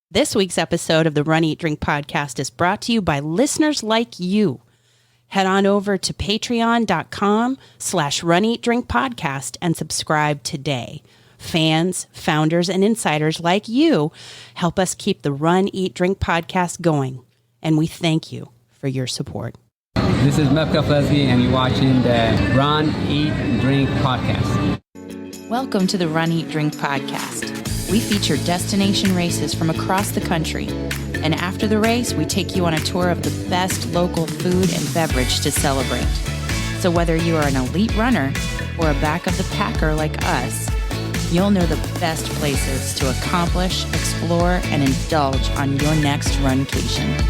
This week's episode of the Run, Eat, Drink podcast is brought to you by listeners like you. Head on over to patreon.com/Run, Eat, Drink podcast and subscribe today. Fans, founders, and insiders like you help us keep the Run, Eat, Drink podcast going. And we thank you for your support. This is Mepka Leslie, and you're watching the Run, Eat, Drink podcast. Welcome to the Run, Eat, Drink podcast. We feature destination races from across the country. And after the race, we take you on a tour of the best local food and beverage to celebrate. So whether you are an elite runner or a back of the packer like us, you'll know the best places to accomplish, explore, and indulge on your next runcation.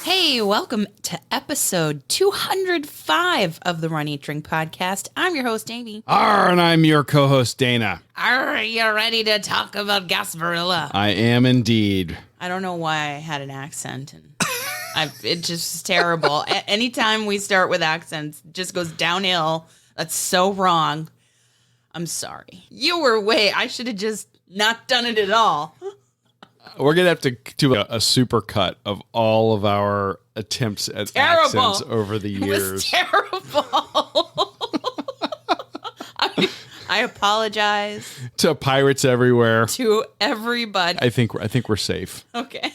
Hey, welcome to episode 205 of the Run, Eat, Drink podcast. I'm your host, Amy. And I'm your co-host, Dana. Are you ready to talk about Gasparilla? I am indeed. I don't know why I had an accent, and it just is terrible. Anytime we start with accents, it just goes downhill. That's so wrong. I'm sorry. I should have just not done it at all. We're going to have to do a super cut of all of our attempts at accents over the years. It was terrible. I apologize to pirates everywhere. To everybody. I think we're safe. Okay.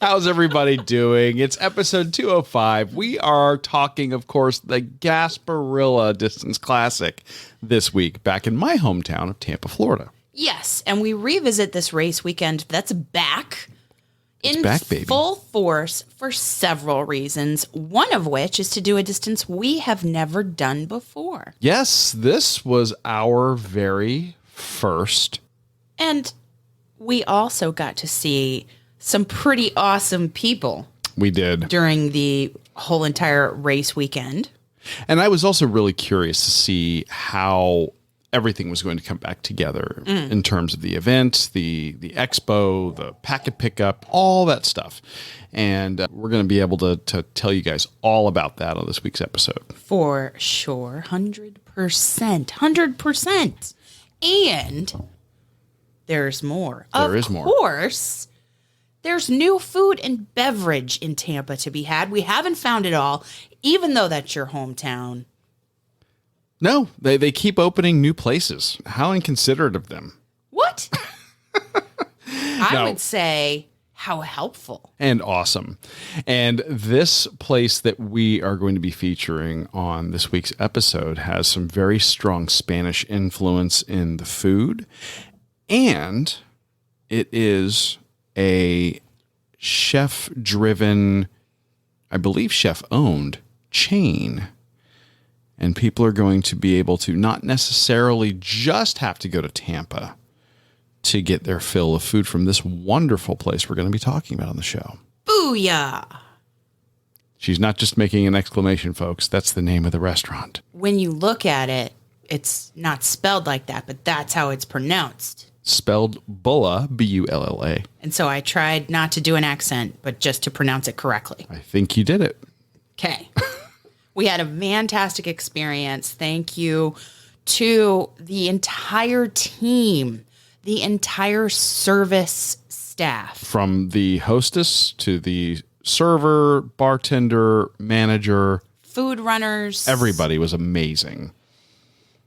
How's everybody doing? It's episode 205. We are talking, of course, the Gasparilla Distance Classic this week back in my hometown of Tampa, Florida. Yes, and we revisit this race weekend that's back baby. Full force for several reasons, one of which is to do a distance we have never done before. Yes, this was our very first. And we also got to see some pretty awesome people. We did. During the whole entire race weekend. And I was also really curious to see how everything was going to come back together in terms of the event, the expo, the packet pickup, all that stuff. And we're going to be able to tell you guys all about that on this week's episode. For sure. 100%. 100%. And there's more. There is more. Of course, there's new food and beverage in Tampa to be had. We haven't found it all, even though that's your hometown. No, they keep opening new places. How inconsiderate of them. What? I would say how helpful. And awesome. And this place that we are going to be featuring on this week's episode has some very strong Spanish influence in the food. And it is a chef-driven, I believe chef-owned chain. And people are going to be able to not necessarily just have to go to Tampa to get their fill of food from this wonderful place we're going to be talking about on the show. Booyah! She's not just making an exclamation, folks. That's the name of the restaurant. When you look at it, it's not spelled like that, but that's how it's pronounced. Spelled Bulla, B-U-L-L-A. And so I tried not to do an accent, but just to pronounce it correctly. I think you did it. Okay. We had a fantastic experience. Thank you to the entire team, the entire service staff. From the hostess to the server, bartender, manager, food runners. Everybody was amazing.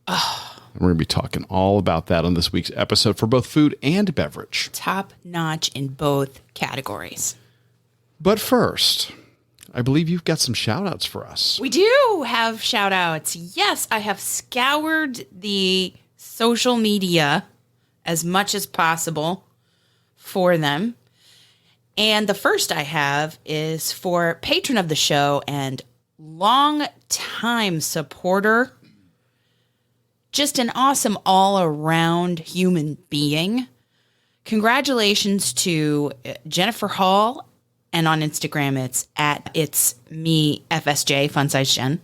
Oh. We're going to be talking all about that on this week's episode for both food and beverage. Top notch in both categories. But first, I believe you've got some shout-outs for us. We do have shout-outs. Yes, I have scoured the social media as much as possible for them. And the first I have is for patron of the show and long-time supporter, just an awesome all-around human being. Congratulations to Jennifer Hall. And on Instagram, it's me, FSJ, Fun Size Jen,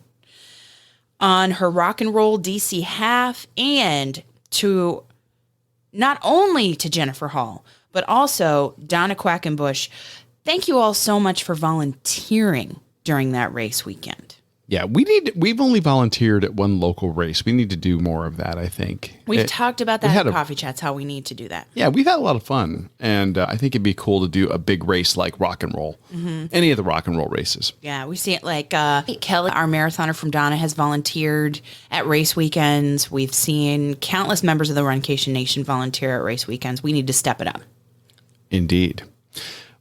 on her Rock and Roll DC half, and to not only to Jennifer Hall, but also Donna Quakenbush. Thank you all so much for volunteering during that race weekend. Yeah, we've only volunteered at one local race. We need to do more of that, I think. We've talked about that in coffee chats, how we need to do that. Yeah, we've had a lot of fun. And I think it'd be cool to do a big race like rock and roll. Any of the rock and roll races. Yeah, we see it like Kelly, our marathoner from Donna, has volunteered at race weekends. We've seen countless members of the Runcation Nation volunteer at race weekends. We need to step it up. Indeed.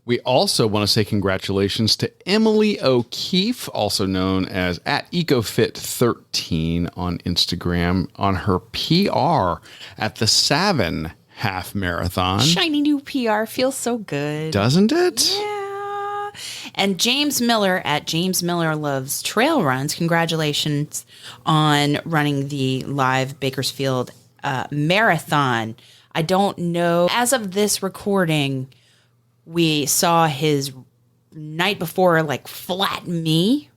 We also want to say congratulations to Emily O'Keefe, also known as @EcoFit13 on Instagram, on her PR at the Savin Half Marathon. Shiny new PR feels so good. Doesn't it? Yeah. And James Miller at James Miller Loves Trail Runs. Congratulations on running the live Bakersfield Marathon. I don't know. As of this recording, we saw his night before flat me,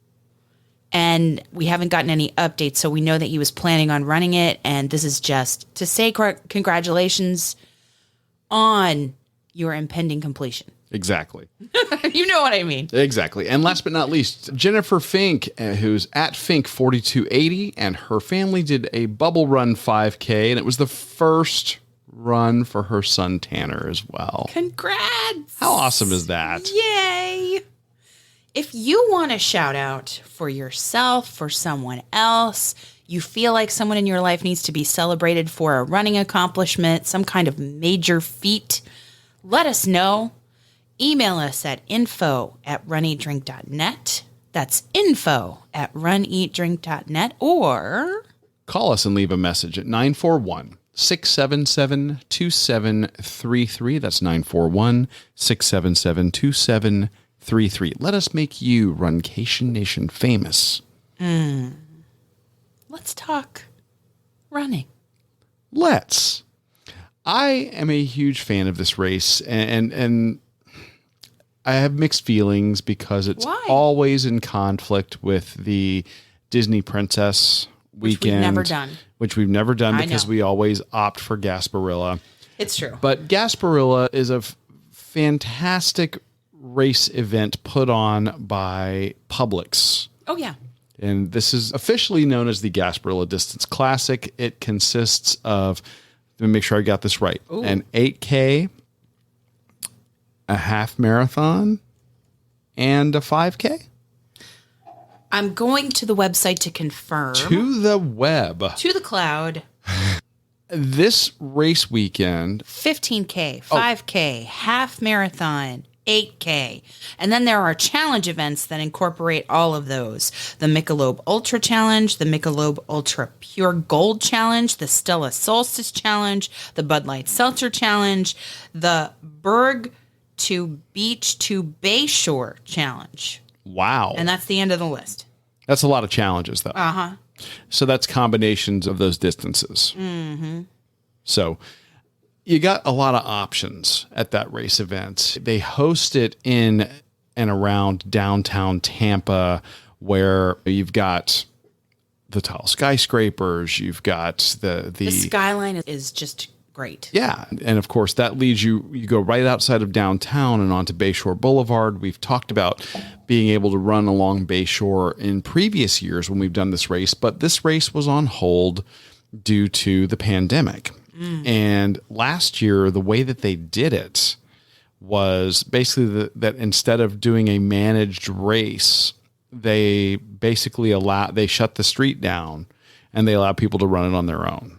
and we haven't gotten any updates, so we know that he was planning on running it, and this is just to say congratulations on your impending completion. Exactly. You know what I mean. Exactly. And last but not least, Jennifer Fink, who's at Fink4280, and her family did a bubble run 5K, and it was the first run for her son Tanner as well. Congrats. How awesome is that? Yay. If you want a shout out for yourself, for someone else, you feel like someone in your life needs to be celebrated for a running accomplishment, some kind of major feat, let us know. Email us at info@runeatdrink.net. That's info@runeatdrink.net, or call us and leave a message at 941-677-2733. That's 941-677-2733. Let us make you Runcation Nation famous. Let's talk running. Let's. I am a huge fan of this race, and I have mixed feelings because it's always in conflict with the Disney Princess weekend. Which we've never done because we always opt for Gasparilla. It's true. But Gasparilla is a fantastic race event put on by Publix. Oh, yeah. And this is officially known as the Gasparilla Distance Classic. It consists of, let me make sure I got this right, an 8K, a half marathon, and a 5K. I'm going to the website to confirm. To the web. To the cloud. This race weekend. 15K, 5K, half marathon, 8K. And then there are challenge events that incorporate all of those. The Michelob Ultra Challenge, the Michelob Ultra Pure Gold Challenge, the Stella Solstice Challenge, the Bud Light Seltzer Challenge, the Berg to Beach to Bayshore Challenge. Wow. And that's the end of the list. That's a lot of challenges, though. Uh-huh. So that's combinations of those distances. Mm-hmm. So you got a lot of options at that race event. They host it in and around downtown Tampa, where you've got the tall skyscrapers. You've got the skyline is just great. Yeah. And of course, that leads you go right outside of downtown and onto Bayshore Boulevard. We've talked about being able to run along Bayshore in previous years when we've done this race, but this race was on hold due to the pandemic. And last year, the way that they did it was basically that instead of doing a managed race, they basically they shut the street down and they allowed people to run it on their own.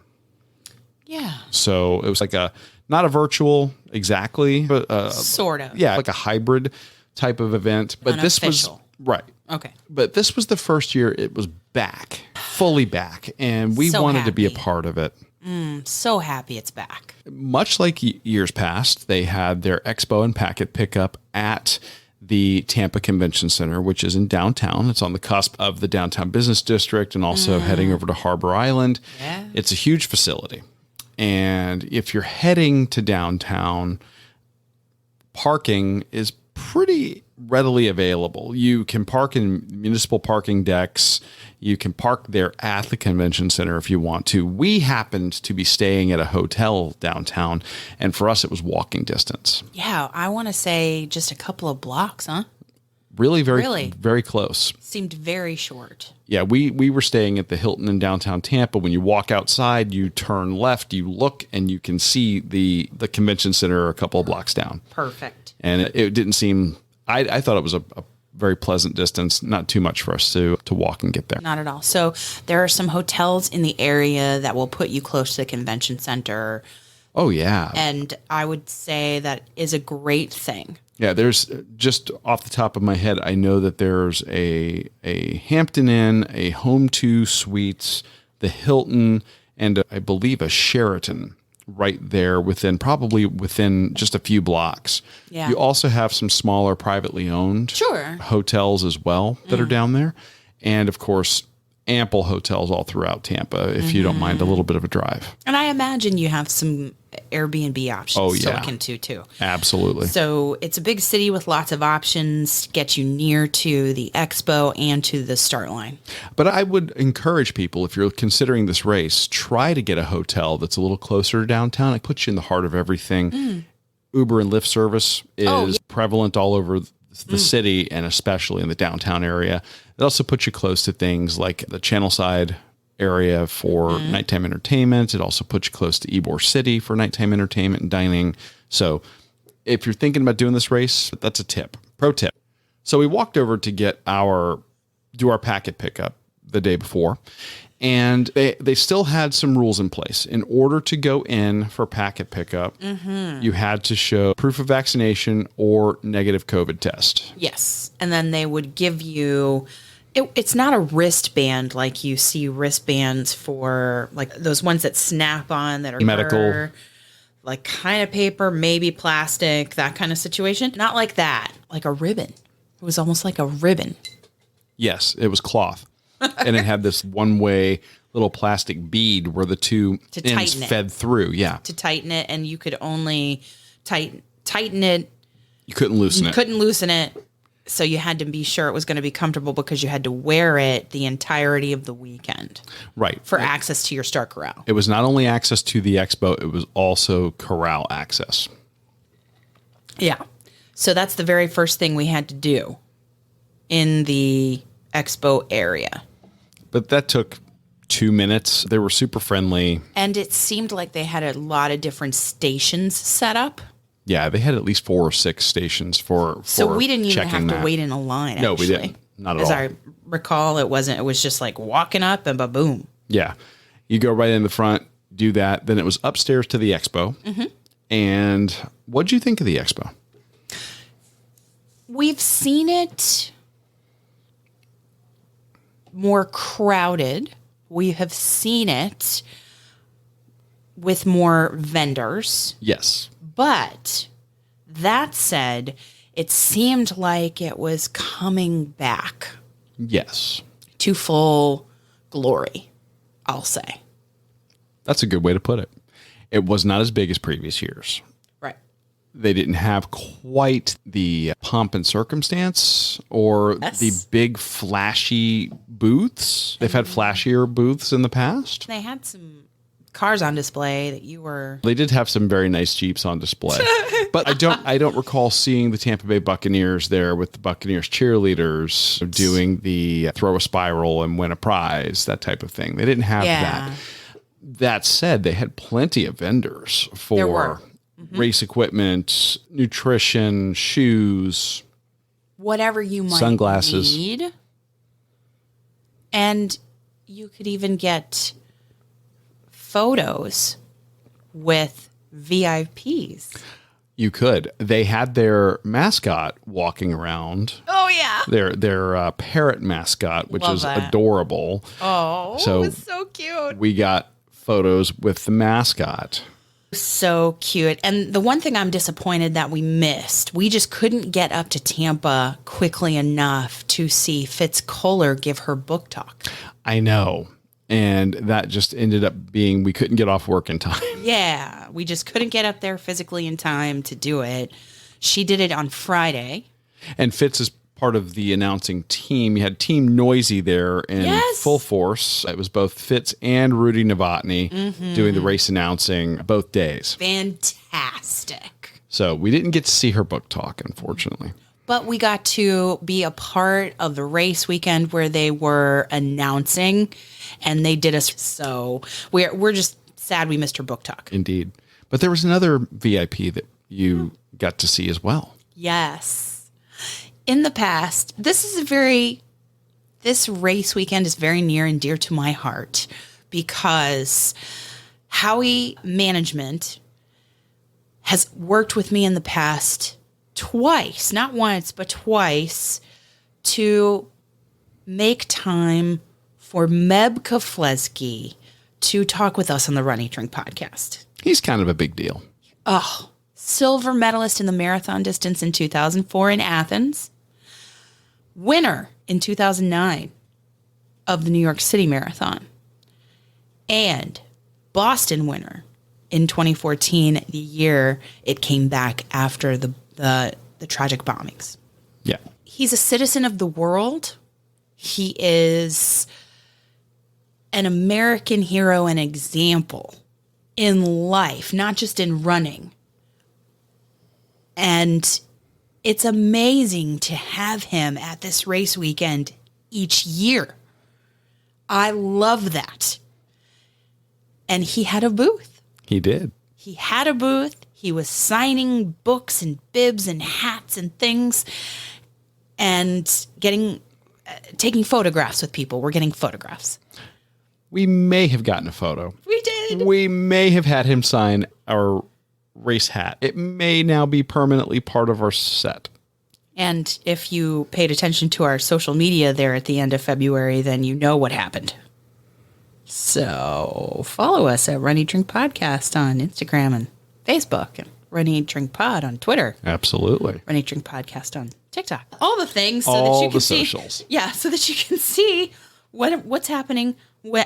Yeah. So it was like not a virtual exactly, but sort of. Yeah, like a hybrid type of event. But this was right. Okay. But this was the first year it was back, fully back, and we wanted to be a part of it. So happy it's back. Much like years past, they had their expo and packet pickup at the Tampa Convention Center, which is in downtown. It's on the cusp of the downtown business district and also heading over to Harbor Island. Yeah. It's a huge facility. And if you're heading to downtown, parking is pretty readily available. You can park in municipal parking decks. You can park there at the convention center if you want to. We happened to be staying at a hotel downtown, and for us, it was walking distance. Yeah, I want to say just a couple of blocks, huh? Really, Really? very close. Seemed very short. Yeah, we were staying at the Hilton in downtown Tampa. When you walk outside, you turn left, you look, and you can see the convention center a couple of blocks down. Perfect. And it didn't seem, I thought it was a very pleasant distance, not too much for us to walk and get there. Not at all. So there are some hotels in the area that will put you close to the convention center. Oh, yeah. And I would say that is a great thing. Yeah, there's just off the top of my head, I know that there's a Hampton Inn, a Home 2 Suites, the Hilton, and I believe a Sheraton right there probably within just a few blocks. Yeah. You also have some smaller privately owned hotels as well that are down there. And of course, ample hotels all throughout Tampa if you don't mind a little bit of a drive. And I imagine you have some Airbnb options to look into too. Absolutely. So it's a big city with lots of options to get you near to the expo and to the start line. But I would encourage people, if you're considering this race, try to get a hotel that's a little closer to downtown. It puts you in the heart of everything. Uber and Lyft service is prevalent all over the city and especially in the downtown area. It also puts you close to things like the Channel Side area for nighttime entertainment. It also puts you close to Ybor City for nighttime entertainment and dining. So if you're thinking about doing this race, that's a tip. Pro tip. So we walked over to do our packet pickup the day before. And they still had some rules in place. In order to go in for packet pickup, you had to show proof of vaccination or negative COVID test. Yes. And then they would give you, it's not a wristband like you see wristbands for, like those ones that snap on that are medical, like kind of paper, maybe plastic, that kind of situation. Not like that, like a ribbon. It was almost like a ribbon. Yes, it was cloth. And it had this one-way little plastic bead where the two ends fed through. Yeah. To tighten it, and you could only tighten it. You couldn't loosen it. Couldn't loosen it. So you had to be sure it was going to be comfortable because you had to wear it the entirety of the weekend. Right. For access to your start corral. It was not only access to the expo, it was also corral access. Yeah. So that's the very first thing we had to do in the expo area. But that took 2 minutes. They were super friendly. And it seemed like they had a lot of different stations set up. Yeah, they had at least 4 or 6 stations for So we didn't even have to wait in a line, actually. No, we didn't. Not at all. As I recall, it was just like walking up and ba-boom. Yeah. You go right in the front, do that. Then it was upstairs to the expo. And what'd you think of the expo? We've seen it more crowded. We have seen it with more vendors. Yes. But that said, it seemed like it was coming back Yes. to full glory, I'll say. That's a good way to put it. It was not as big as previous years. Right. They didn't have quite the pomp and circumstance or the big flashy booths. They've had flashier booths in the past. They had some cars on display that you were... They did have some very nice Jeeps on display. But I don't recall seeing the Tampa Bay Buccaneers there with the Buccaneers cheerleaders doing the throw a spiral and win a prize, that type of thing. They didn't have that. That said, they had plenty of vendors for race equipment, nutrition, shoes, whatever you might sunglasses. need. And you could even get photos with VIPs. You could. They had their mascot walking around. Oh, yeah. Their parrot mascot, which is adorable. Oh, so it was so cute. We got photos with the mascot. So cute. And the one thing I'm disappointed that we missed, we just couldn't get up to Tampa quickly enough to see Fitz Kohler give her book talk. I know. And that just ended up being, we couldn't get off work in time. Yeah, we just couldn't get up there physically in time to do it. She did it on Friday. And Fitz is part of the announcing team. You had Team Noisy there in full force. It was both Fitz and Rudy Novotny doing the race announcing both days. Fantastic. So we didn't get to see her book talk, unfortunately. But we got to be a part of the race weekend where they were announcing, and they did us. So we're just sad we missed her book talk. Indeed. But there was another VIP that you got to see as well. Yes. In the past, this race weekend is very near and dear to my heart because Howie Management has worked with me in the past twice, not once, but twice, to make time for Meb Keflezighi to talk with us on the Run, Eat, Drink podcast. He's kind of a big deal. Oh, silver medalist in the marathon distance in 2004 in Athens. Winner in 2009 of the New York City Marathon. And Boston winner in 2014, the year it came back after the tragic bombings. Yeah. He's a citizen of the world. He is an American hero and example in life, not just in running. And it's amazing to have him at this race weekend each year. I love that. And he had a booth. He did. He had a booth. He was signing books and bibs and hats and things and taking photographs with people. We're getting photographs. We may have gotten a photo. We did. We may have had him sign our race hat. It may now be permanently part of our set. And if you paid attention to our social media there at the end of February, then you know what happened. So follow us at Run, Eat, Drink Podcast on Instagram and Facebook, and Run, Eat, Drink Pod on Twitter. Absolutely. Run, Eat, Drink Podcast on TikTok. All the things so All that you can the see. socials. Yeah, so that you can see what's happening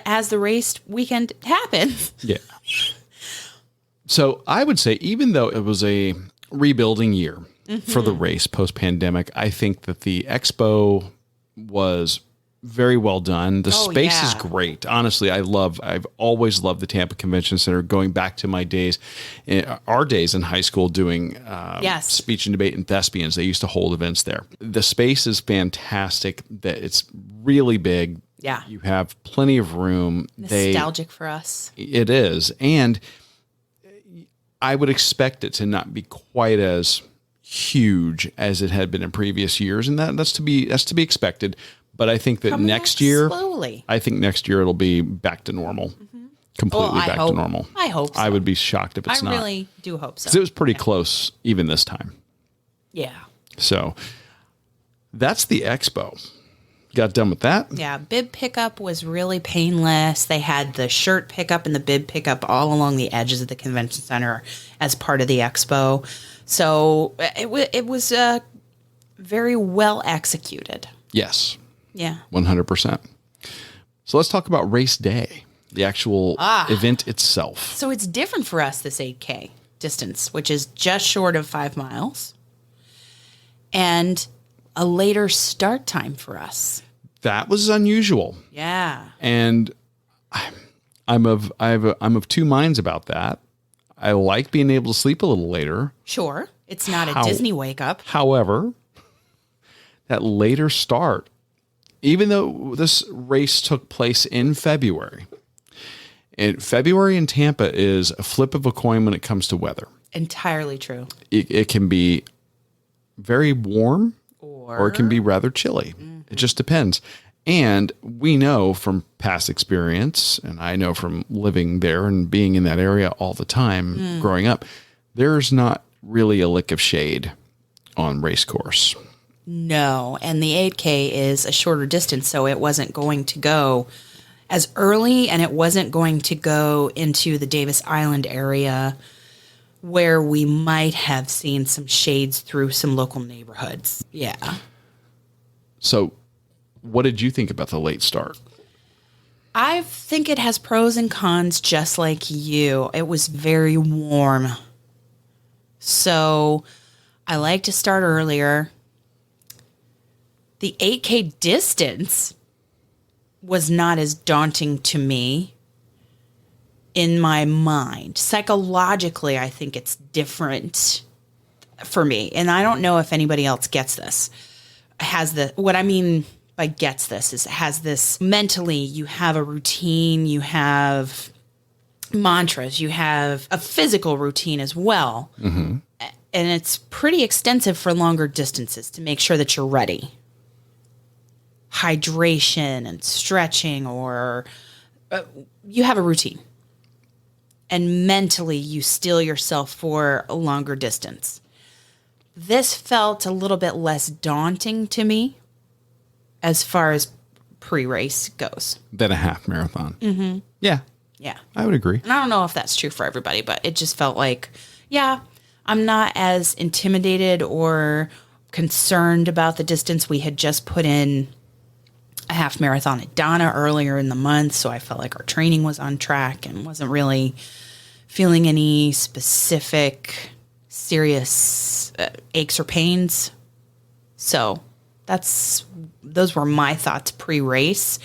as the race weekend happens. Yeah. So I would say, even though it was a rebuilding year for the race post-pandemic, I think that the expo was very well done. The space is great. Honestly, I've always loved the Tampa Convention Center, going back to my days, our days in high school doing speech and debate and thespians. They used to hold events there. The space is fantastic. It's really big. Yeah. You have plenty of room. Nostalgic for us. It is. And I would expect it to not be quite as huge as it had been in previous years. And that's to be expected. But I think that next year it'll be back to normal. Completely back to normal. I hope so. I would be shocked if it's not. I really do hope so. Because it was pretty close even this time. Yeah. So that's the expo. Got done with that. Yeah. Bib pickup was really painless. They had the shirt pickup and the bib pickup all along the edges of the convention center as part of the expo. So it was very well executed. Yes. Yeah. 100%. So let's talk about race day, the actual event itself. So it's different for us, this 8K distance, which is just short of 5 miles, and a later start time for us. That was unusual. Yeah. And I'm of two minds about that. I like being able to sleep a little later. Sure. It's not a Disney wake up. However, that later start, even though this race took place in February, and February in Tampa is a flip of a coin when it comes to weather. Entirely true. It can be very warm or it can be rather chilly. It just depends. And we know from past experience, and I know from living there and being in that area all the time growing up, there's not really a lick of shade on race course. No, and the 8K is a shorter distance, so it wasn't going to go as early, and it wasn't going to go into the Davis Island area where we might have seen some shades through some local neighborhoods. Yeah. So what did you think about the late start? I think it has pros and cons, just like you. It was very warm. So I like to start earlier. The 8K distance was not as daunting to me in my mind. Psychologically, I think it's different. for me. And I don't know if anybody else gets this. What I mean by gets this is has this mentally, you have a routine, you have mantras, you have a physical routine as well. Mm-hmm. And it's pretty extensive for longer distances to make sure that you're ready. Hydration and stretching, or you have a routine. And mentally, you steel yourself for a longer distance. This felt a little bit less daunting to me as far as pre-race goes. Than a half marathon. Mm-hmm. Yeah. Yeah. I would agree. And I don't know if that's true for everybody, but it just felt like, yeah, I'm not as intimidated or concerned about the distance. We had just put in a half marathon at Donna earlier in the month, so I felt like our training was on track and wasn't really feeling any specific serious aches or pains. So those were my thoughts pre-race.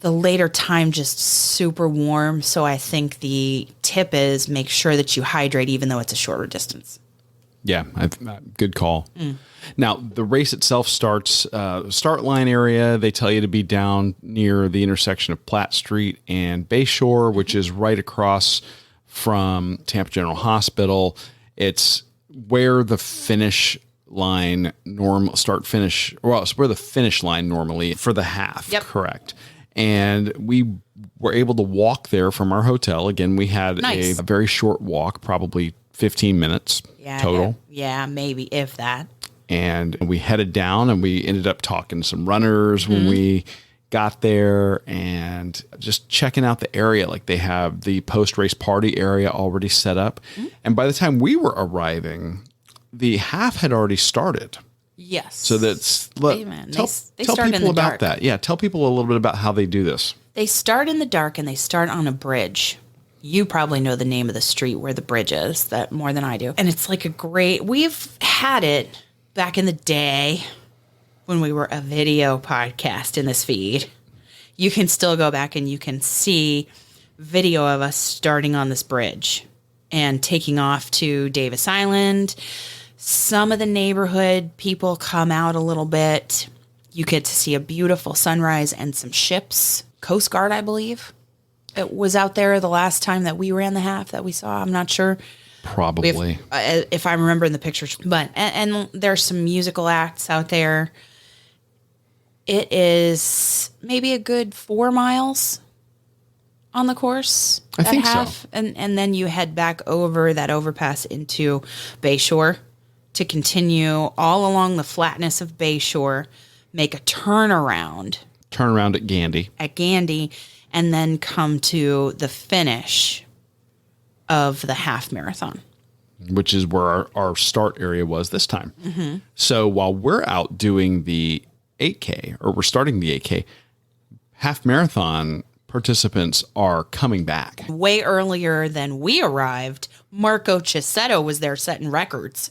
The later time just super warm, so I think the tip is make sure that you hydrate even though it's a shorter distance. Yeah, good call. Now, the race itself starts, start line area, they tell you to be down near the intersection of Platt Street and Bayshore, which is right across from Tampa General Hospital. It's where the finish line it's where the finish line normally for the half, yep. Correct. And we were able to walk there from our hotel. Again, we had nice. a very short walk, probably 15 minutes total. Yeah, maybe if that. And we headed down and we ended up talking to some runners when we got there and just checking out the area. Like they have the post-race party area already set up. And by the time we were arriving, the half had already started. Yes. So that's tell people about that. Yeah, tell people a little bit about how they do this. They start in the dark and they start on a bridge. You probably know the name of the street where the bridge is, that more than I do. And it's like we've had it back in the day when we were a video podcast in this feed. You can still go back and you can see video of us starting on this bridge and taking off to Davis Island. Some of the neighborhood people come out a little bit. You get to see a beautiful sunrise and some ships. Coast Guard, I believe. It was out there the last time that we ran the half that we saw. I'm not sure. Probably. If I remember in the pictures. But, and there's some musical acts out there. It is maybe a good 4 miles on the course. I think so. And then you head back over that overpass into Bayshore to continue all along the flatness of Bayshore, make a turnaround. At Gandy. And then come to the finish of the half marathon. Which is where our start area was this time. Mm-hmm. So while we're out doing the 8K, or we're starting the 8K, half marathon participants are coming back. Way earlier than we arrived, Marco Cicchetto was there setting records.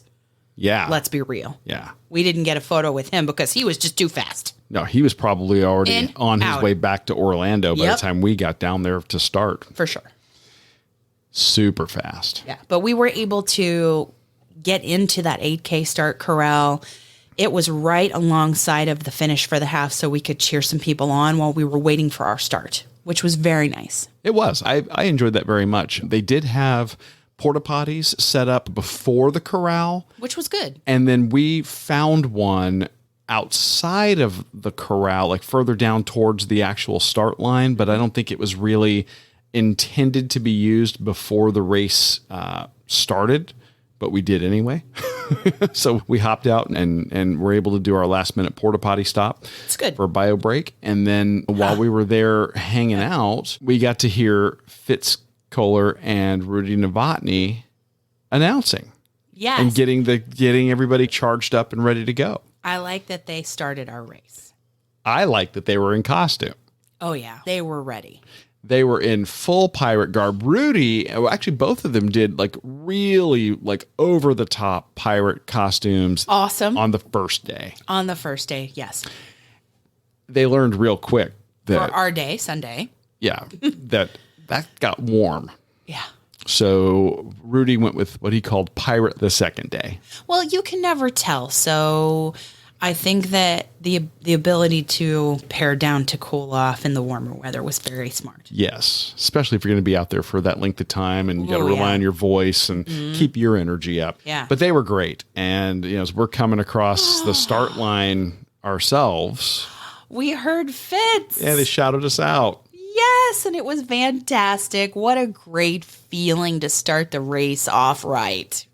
Yeah. Let's be real. Yeah. We didn't get a photo with him because he was just too fast. No, he was probably already on his way back to Orlando by the time we got down there to start. For sure. Super fast. Yeah. But we were able to get into that 8K start corral. It was right alongside of the finish for the half, so we could cheer some people on while we were waiting for our start, which was very nice. It was. I enjoyed that very much. They did have porta potties set up before the corral, which was good. And then we found one outside of the corral, like further down towards the actual start line, but I don't think it was really intended to be used before the race started, but we did anyway. So we hopped out and were able to do our last minute porta potty stop. It's good. For a bio break. And then while we were there hanging out, we got to hear Fitz Kohler and Rudy Novotny announcing. Yes. And getting everybody charged up and ready to go. I like that they started our race. I like that they were in costume. Oh, yeah. They were ready. They were in full pirate garb. Rudy, actually, both of them did like really like over the top pirate costumes. Awesome. On the first day. On the first day, yes. They learned real quick that our day, Sunday. Yeah, that got warm. Yeah. So Rudy went with what he called Pirate the second day. Well, you can never tell. So I think that the ability to pare down to cool off in the warmer weather was very smart. Yes, especially if you're going to be out there for that length of time and you got to rely on your voice and keep your energy up. Yeah. But they were great. And as we're coming across the start line ourselves, we heard Fitz. yeah, they shouted us out. Yes, and it was fantastic. What a great feeling to start the race off right.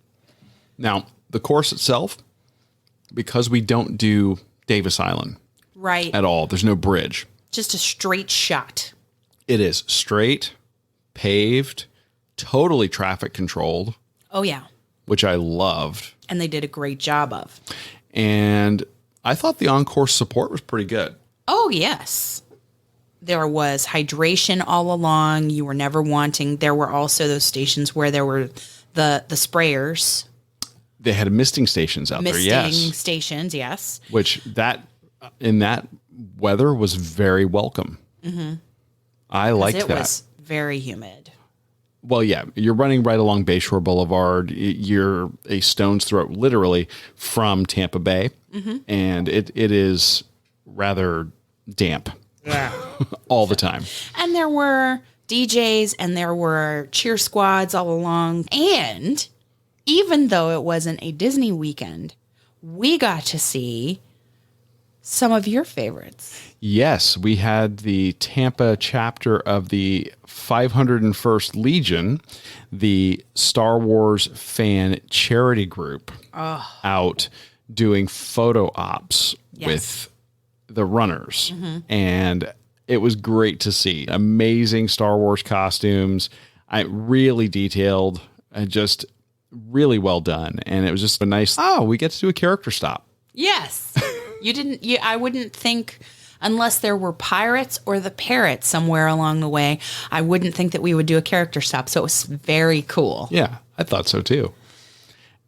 Now, the course itself, because we don't do Davis Island Right. at all, there's no bridge. Just a straight shot. It is straight, paved, totally traffic controlled, Oh, yeah. which I loved. And they did a great job of. And I thought the on-course support was pretty good. Oh, yes. There was hydration all along. You were never wanting. There were also those stations where there were the sprayers. They had misting stations out there, yes. Misting stations, yes. Which in that weather was very welcome. Mm-hmm. I liked that. It was very humid. Well, yeah, you're running right along Bayshore Boulevard. You're a stone's throw, literally, from Tampa Bay, and it is rather damp. Yeah. All the time. And there were DJs and there were cheer squads all along. And even though it wasn't a Disney weekend, we got to see some of your favorites. Yes, we had the Tampa chapter of the 501st Legion, the Star Wars fan charity group, out doing photo ops with the runners. And it was great to see. Amazing Star Wars costumes. Really detailed and just really well done. And it was just a nice, we get to do a character stop. Yes. I wouldn't think, unless there were pirates or the parrots somewhere along the way, I wouldn't think that we would do a character stop. So it was very cool. Yeah, I thought so too.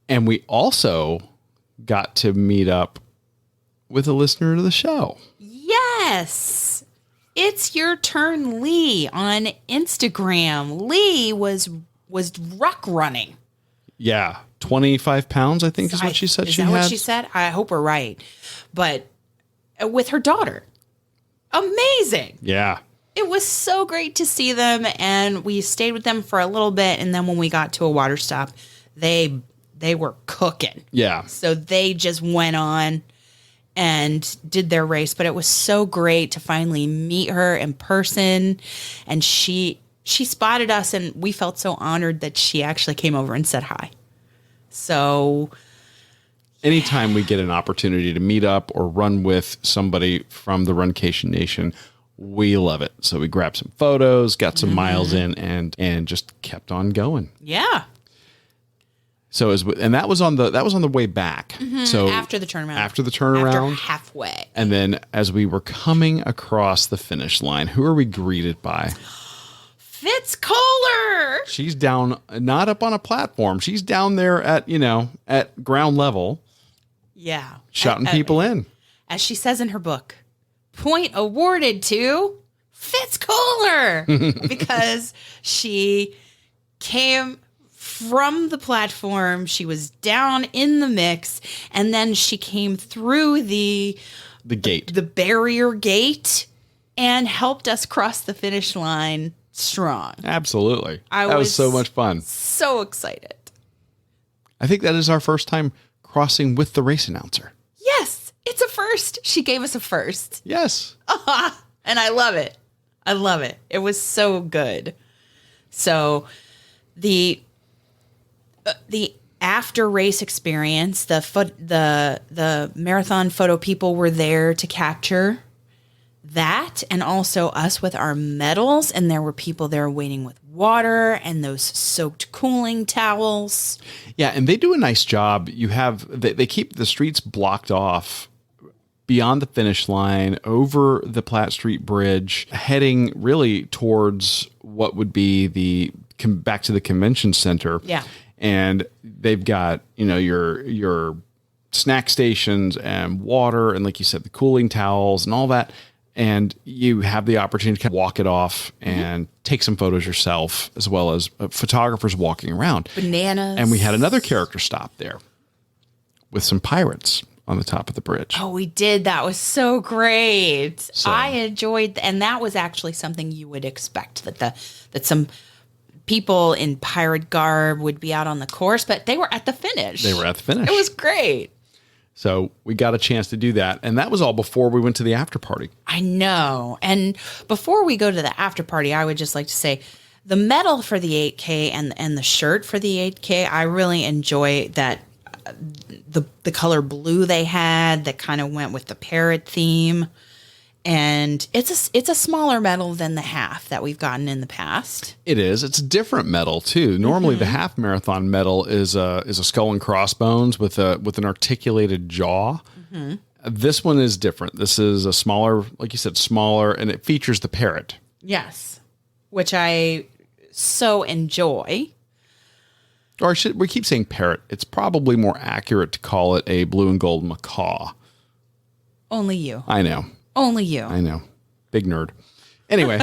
And we also got to meet up with a listener to the show. Yes. It's your turn, Lee, on Instagram. Lee was ruck running. Yeah, 25 pounds, I think is what she said she had. Is that what she said? I hope we're right. But with her daughter. Amazing. Yeah. It was so great to see them, and we stayed with them for a little bit, and then when we got to a water stop, they were cooking. Yeah. So they just went on and did their race, but it was so great to finally meet her in person, and she spotted us, and we felt so honored that she actually came over and said hi. So anytime we get an opportunity to meet up or run with somebody from the Runcation Nation, we love it. So we grabbed some photos, got some miles in, and just kept on going. Yeah. So that was on the way back. So After the turnaround. After halfway. And then as we were coming across the finish line, who are we greeted by? Fitz Kohler. She's down, not up on a platform. She's down there at ground level. Yeah. Shouting people in. As she says in her book, point awarded to Fitz Kohler because she came from the platform. She was down in the mix, and then she came through the gate, the barrier gate, and helped us cross the finish line strong. Absolutely. That was so much fun. So excited. I think that is our first time crossing with the race announcer. Yes, it's a first. She gave us a first. Yes. And I love it. I love it. It was so good. So the after race experience, the marathon photo people were there to capture that, and also us with our medals, and there were people there waiting with water and those soaked cooling towels. Yeah, and they do a nice job. They keep the streets blocked off beyond the finish line, over the Platte Street Bridge, heading really towards what would be back to the convention center. Yeah. And they've got, your snack stations and water, and like you said, the cooling towels and all that. And you have the opportunity to kind of walk it off and take some photos yourself, as well as photographers walking around. Bananas. And we had another character stop there with some pirates on the top of the bridge. Oh, we did. That was so great. So- I enjoyed, and that was actually something you would expect that some people in pirate garb would be out on the course, but they were at the finish. They were at the finish. It was great. So we got a chance to do that. And that was all before we went to the after party. I know. And before we go to the after party, I would just like to say the medal for the 8K and the shirt for the 8K, I really enjoy that the color blue they had that kind of went with the parrot theme. And it's a smaller medal than the half that we've gotten in the past. It is. It's a different medal too. Normally, the half marathon medal is a skull and crossbones with an articulated jaw. This one is different. This is a smaller, like you said, smaller, and it features the parrot. Yes, which I so enjoy. Or we keep saying parrot. It's probably more accurate to call it a blue and gold macaw. Only you. I know. Only you. I know. Big nerd. Anyway.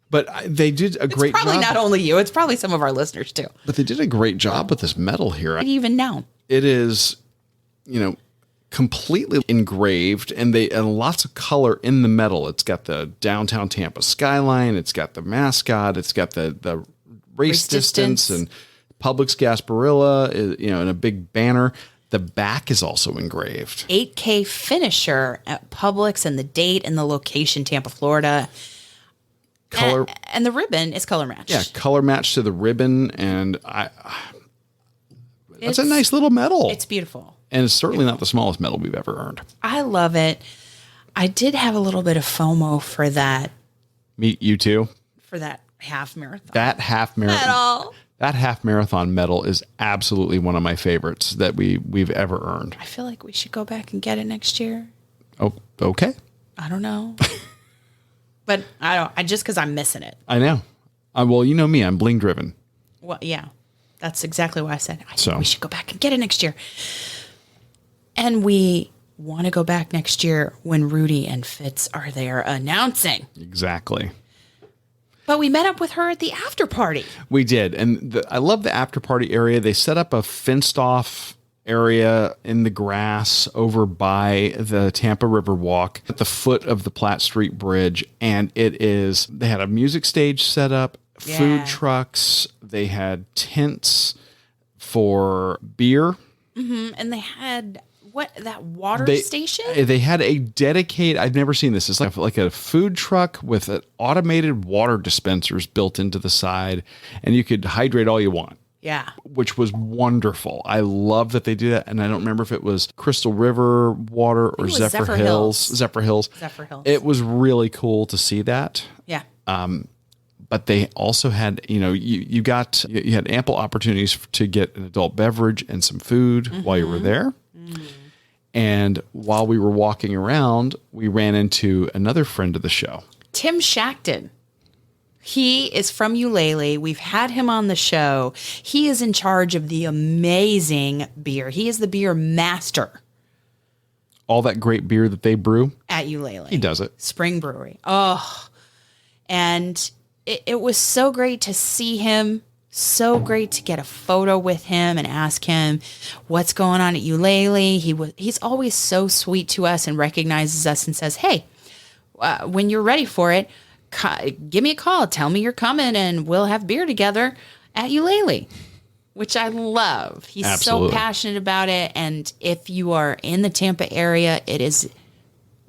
But they did a great job. It's probably not only you. It's probably some of our listeners too. But they did a great job with this medal here. Even now. It is, completely engraved, and lots of color in the medal. It's got the downtown Tampa skyline. It's got the mascot. It's got the race distance and Publix Gasparilla, in a big banner. The back is also engraved. 8K finisher at Publix and the date and the location, Tampa, Florida. Color and the ribbon is color matched. Yeah, color matched to the ribbon, and that's a nice little medal. It's beautiful. And it's certainly not the smallest medal we've ever earned. I love it. I did have a little bit of FOMO for that. You too? For that half marathon. That half marathon. Medal. That half marathon medal is absolutely one of my favorites that we've ever earned. I feel like we should go back and get it next year. Oh, okay. I don't know. But just because I'm missing it. I know. Well, you know me, I'm bling driven. Well, yeah. That's exactly why I said I think So. we should go back and get it next year. And we want to go back next year when Rudy and Fitz are there announcing. Exactly. But we met up with her at the after party. We did. And I love the after party area. They set up a fenced off area in the grass over by the Tampa River Walk at the foot of the Platte Street Bridge. And they had a music stage set up, food trucks. They had tents for beer. Mm-hmm. And they had that water station? They had a dedicated, I've never seen this. It's like a food truck with an automated water dispensers built into the side, and you could hydrate all you want. Yeah. Which was wonderful. I love that they do that. And I don't remember if it was Crystal River water or Zephyr Hills. Zephyr Hills. It was really cool to see that. Yeah. But they also had, you had ample opportunities to get an adult beverage and some food while you were there. Mm-hmm. And while we were walking around, we ran into another friend of the show. Tim Shackton. He is from Eulalie. We've had him on the show. He is in charge of the amazing beer. He is the beer master. All that great beer that they brew. At Eulalie. He does it. Spring Brewery. Oh. And it was so great to see him. So great to get a photo with him and ask him what's going on at Eulalie. He's always so sweet to us and recognizes us and says, hey, when you're ready for it, give me a call. Tell me you're coming and we'll have beer together at Eulalie, which I love. He's Absolutely. So passionate about it. And if you are in the Tampa area, it is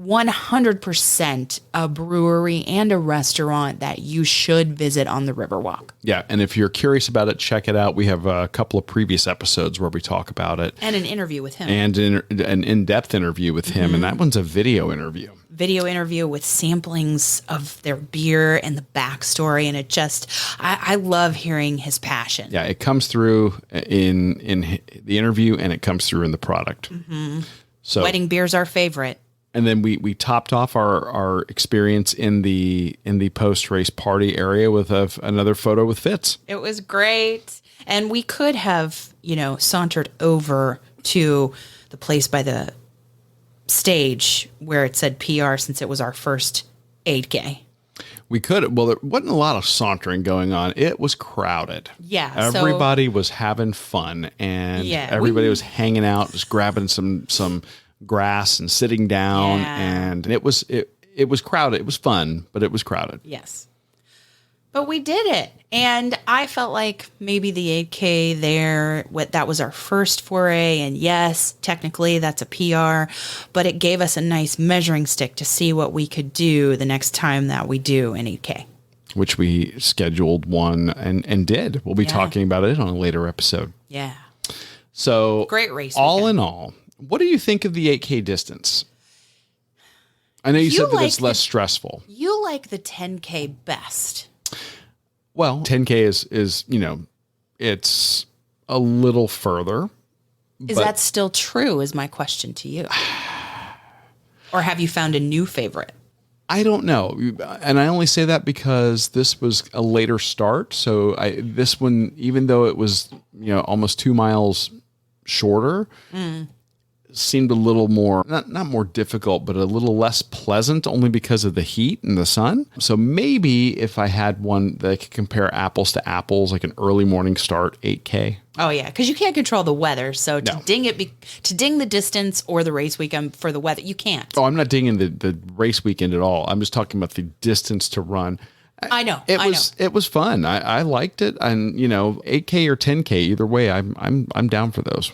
100% a brewery and a restaurant that you should visit on the Riverwalk. Yeah, and if you're curious about it, check it out. We have a couple of previous episodes where we talk about it. And an interview with him. And an in-depth interview with him, and that one's a video interview. Video interview with samplings of their beer and the backstory, and it just, I love hearing his passion. Yeah, it comes through in the interview, and it comes through in the product. Mm-hmm. So wedding beer's our favorite. And then we topped off our experience in the post-race party area with another photo with Fitz. It was great. And we could have, sauntered over to the place by the stage where it said PR since it was our first 8K. We could. Well, there wasn't a lot of sauntering going on. It was crowded. Yeah. Everybody was having fun, and everybody was hanging out, just grabbing some grass and sitting down. Yeah. And it was crowded. It was fun, but it was crowded. Yes. But we did it. And I felt like maybe the 8K there, that was our first foray. And yes, technically that's a PR, but it gave us a nice measuring stick to see what we could do the next time that we do an 8K. Which we scheduled one and did. We'll be talking about it on a later episode. Yeah. So great race. All in all, what do you think of the 8K distance? I know you said that it's less stressful. You like the 10K best. Well, 10K is it's a little further. Is that still true is my question to you. Or have you found a new favorite? I don't know. And I only say that because this was a later start. So this one, even though it was, almost 2 miles shorter, seemed a little more, not more difficult, but a little less pleasant only because of the heat and the sun. So maybe if I had one that I could compare apples to apples, like an early morning start, 8K. Oh yeah, because you can't control the weather. So to ding the distance or the race weekend for the weather, you can't. Oh, I'm not dinging the race weekend at all. I'm just talking about the distance to run. I know. It was fun. I liked it. And 8K or 10K, either way, I'm down for those.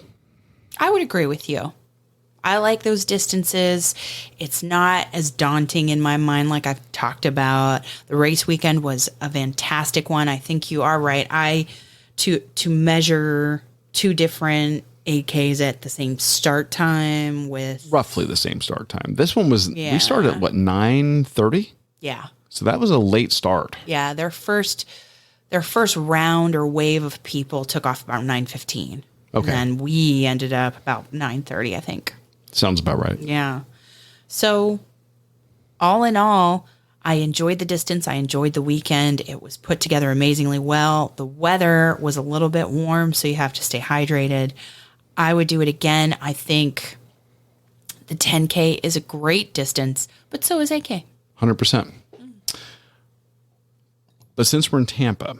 I would agree with you. I like those distances. It's not as daunting in my mind like I've talked about. The race weekend was a fantastic one. I think you are right. To measure two different 8Ks at the same start time with roughly the same start time. This one was we started at 9:30? Yeah. So that was a late start. Yeah, their first round or wave of people took off about 9:15. Okay. And then we ended up about 9:30, I think. Sounds about right. Yeah. So all in all, I enjoyed the distance. I enjoyed the weekend. It was put together amazingly well. The weather was a little bit warm, so you have to stay hydrated. I would do it again. I think the 10K is a great distance, but so is 8K. 100%. But since we're in Tampa,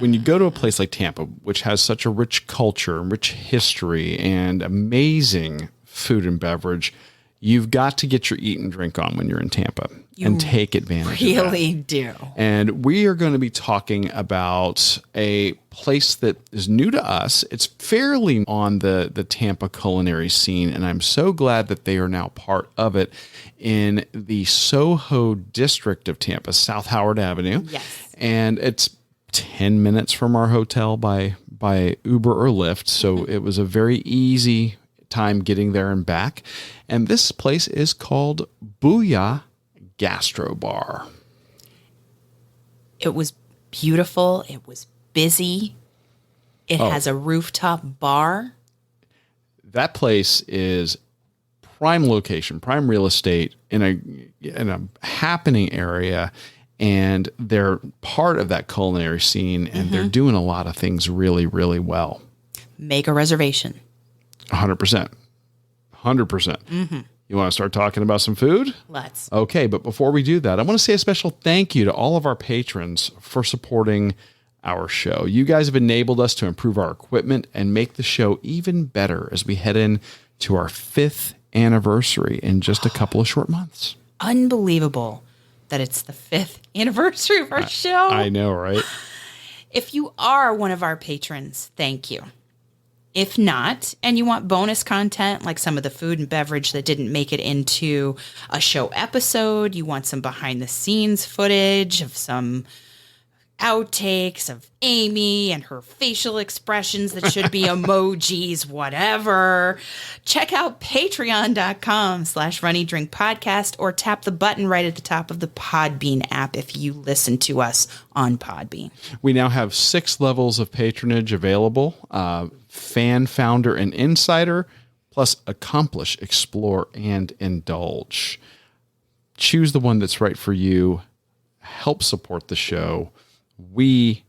when you go to a place like Tampa, which has such a rich culture, rich history, and amazing food and beverage, you've got to get your eat and drink on when you're in Tampa and take advantage of that. Really do. And we are going to be talking about a place that is new to us. It's fairly on the Tampa culinary scene, and I'm so glad that they are now part of it in the Soho district of Tampa, South Howard Avenue. Yes. And it's 10 minutes from our hotel by Uber or Lyft. So it was a very easy time getting there and back. And this place is called Bulla Gastrobar. It was beautiful. It was busy. It has a rooftop bar. That place is prime location, prime real estate in a happening area. And they're part of that culinary scene, and they're doing a lot of things really, really well. Make a reservation. 100%. 100%. You want to start talking about some food? Let's. Okay, but before we do that, I want to say a special thank you to all of our patrons for supporting our show. You guys have enabled us to improve our equipment and make the show even better as we head in to our 5th anniversary in just a couple of short months. Unbelievable that it's the 5th anniversary of our show. I know, right? If you are one of our patrons, thank you. If not, and you want bonus content like some of the food and beverage that didn't make it into a show episode, you want some behind the scenes footage of some outtakes of Amy and her facial expressions that should be emojis, whatever. Check out patreon.com/runnydrinkpodcast or tap the button right at the top of the Podbean app if you listen to us on Podbean. We now have 6 levels of patronage available. Fan, founder, and insider, plus accomplish, explore, and indulge. Choose the one that's right for you. Help support the show. We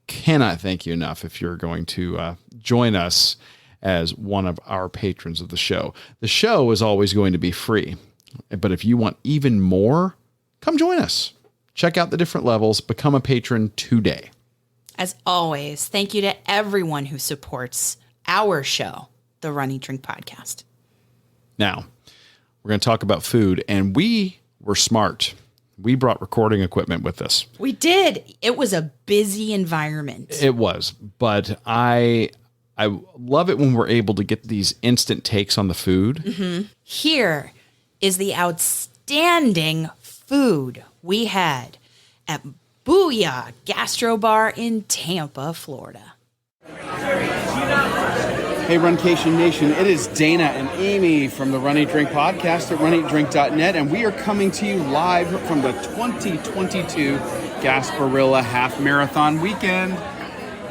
cannot thank you enough if you're going to join us as one of our patrons of the show. The show is always going to be free, but if you want even more, come join us. Check out the different levels. Become a patron today. As always, thank you to everyone who supports our show, the Run, Eat, Drink Podcast. Now, we're going to talk about food, and we were smart. We brought recording equipment with us. We did. It was a busy environment. It was, but I love it when we're able to get these instant takes on the food. Mm-hmm. Here is the outstanding food we had at Bulla Gastrobar in Tampa, Florida. Hey, Runcation Nation, it is Dana and Amy from the Run Eat Drink podcast at runeatdrink.net, and we are coming to you live from the 2022 Gasparilla Half Marathon weekend.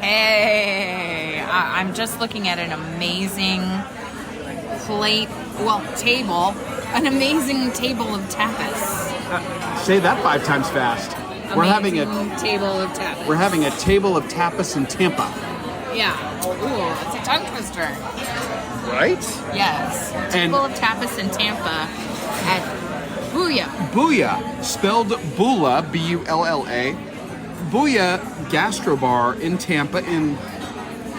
Hey, I'm just looking at an amazing an amazing table of tapas. Say that 5 times fast. We're having a table of tapas. We're having a table of tapas in Tampa. Yeah. Ooh, it's a tongue twister. Right? Yes. Table of tapas in Tampa at Bulla. Bulla, spelled Bulla, B-U-L-L-A. Bulla Gastrobar in Tampa in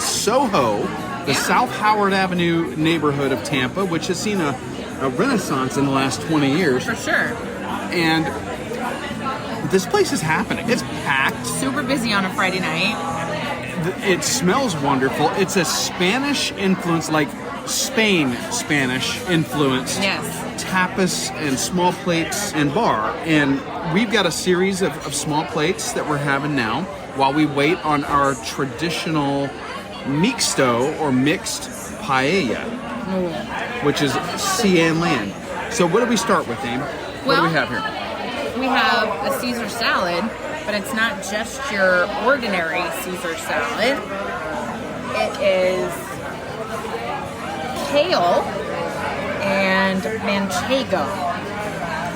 Soho, the South Howard Avenue neighborhood of Tampa, which has seen a renaissance in the last 20 years. For sure. And this place is happening. It's packed. Super busy on a Friday night. It smells wonderful. It's a Spanish influence, like Spain Spanish influence. Yes. Tapas and small plates and bar. And we've got a series of small plates that we're having now while we wait on our traditional mixto or mixed paella, which is sea and land. So what do we start with, Aim? What do we have here? We have a Caesar salad, but it's not just your ordinary Caesar salad. It is kale and manchego.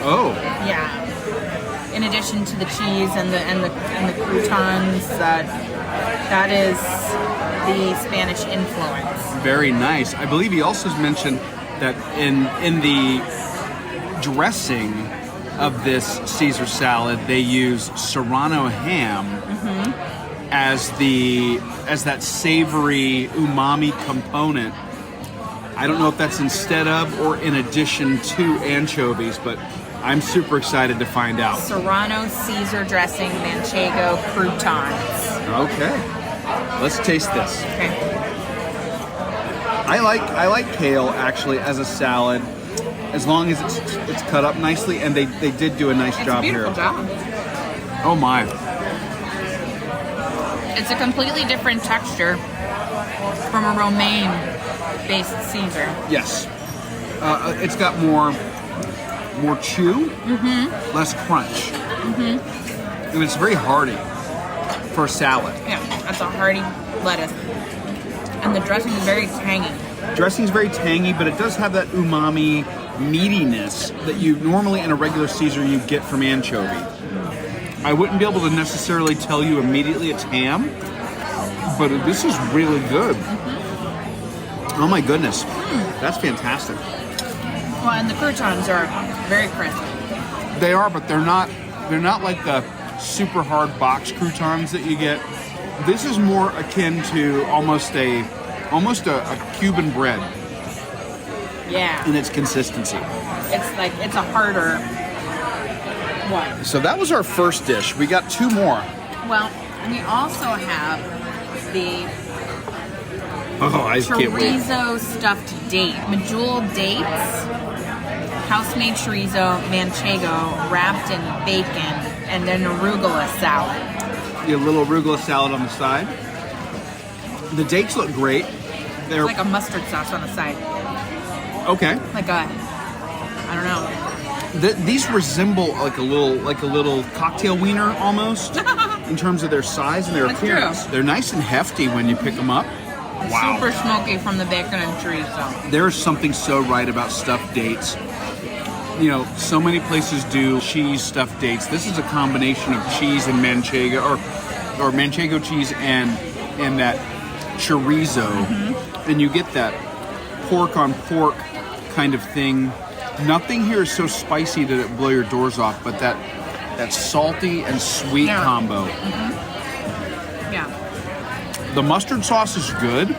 Oh. Yeah. In addition to the cheese and the croutons, that is the Spanish influence. Very nice. I believe he also mentioned that in the dressing of this Caesar salad, they use Serrano ham as that savory umami component. I don't know if that's instead of or in addition to anchovies, but I'm super excited to find out. Serrano Caesar dressing, manchego, croutons. Okay, let's taste this. Okay. I like kale actually as a salad, as long as it's cut up nicely, and they did do a nice job here. It's a beautiful job. Oh my! It's a completely different texture from a romaine-based Caesar. Yes, it's got more chew, less crunch, and it's very hearty for a salad. Yeah, that's a hearty lettuce, and the dressing is very tangy. Dressing's very tangy, but it does have that umami meatiness that you normally in a regular Caesar you get from anchovy. I wouldn't be able to necessarily tell you immediately it's ham, but this is really good. Oh my goodness, that's fantastic. Well, and the croutons are very crisp. They are, but they're not like the super hard box croutons that you get. This is more akin to almost a Cuban bread. Yeah. In its consistency. It's a harder one. So that was our first dish. We got 2 more. Well, and we also have the chorizo stuffed date. Medjool dates, house-made chorizo, manchego, wrapped in bacon, and then arugula salad. A little arugula salad on the side. The dates look great. They're like a mustard sauce on the side. Okay. I don't know. These resemble like a little cocktail wiener almost in terms of their size and their appearance. True. They're nice and hefty when you pick them up. Wow. Super smoky from the bacon and chorizo. There's something so right about stuffed dates. You know, so many places do cheese stuffed dates. This is a combination of cheese and manchego, or manchego cheese and that chorizo, and you get that pork on pork kind of thing. Nothing here is so spicy that it blow your doors off, but that salty and sweet combo. Yeah. The mustard sauce is good.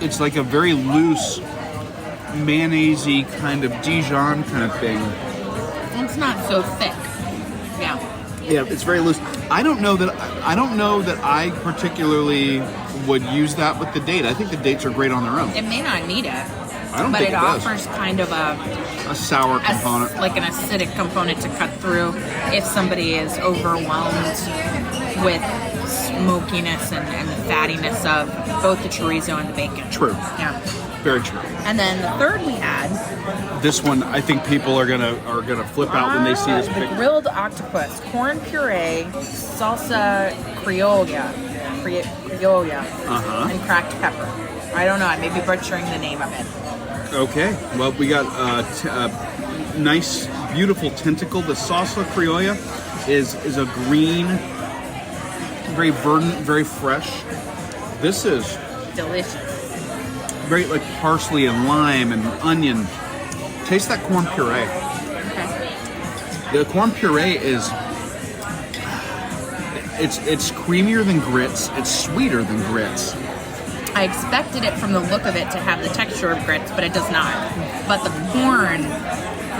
It's like a very loose mayonnaise-y kind of Dijon kind of thing. It's not so thick. Yeah. Yeah, it's very loose. I don't know that I particularly would use that with the date. I think the dates are great on their own. It may not need it. I don't but think it it does. offers kind of a sour component. like an acidic component to cut through if somebody is overwhelmed with smokiness and the fattiness of both the chorizo and the bacon. True. Yeah. Very true. And then the third we had This one, I think people are gonna flip out when they see this the picture. grilled octopus, corn puree, salsa criolla, and cracked pepper. I don't know. I may be butchering the name of it. Okay. Well, we got nice, beautiful tentacle. The salsa criolla is a green, very verdant, very fresh. This is Delicious. very like parsley and lime and onion. Taste that corn puree. Okay. The corn puree is it's creamier than grits. It's sweeter than grits. I expected it from the look of it to have the texture of grits, but it does not. But the corn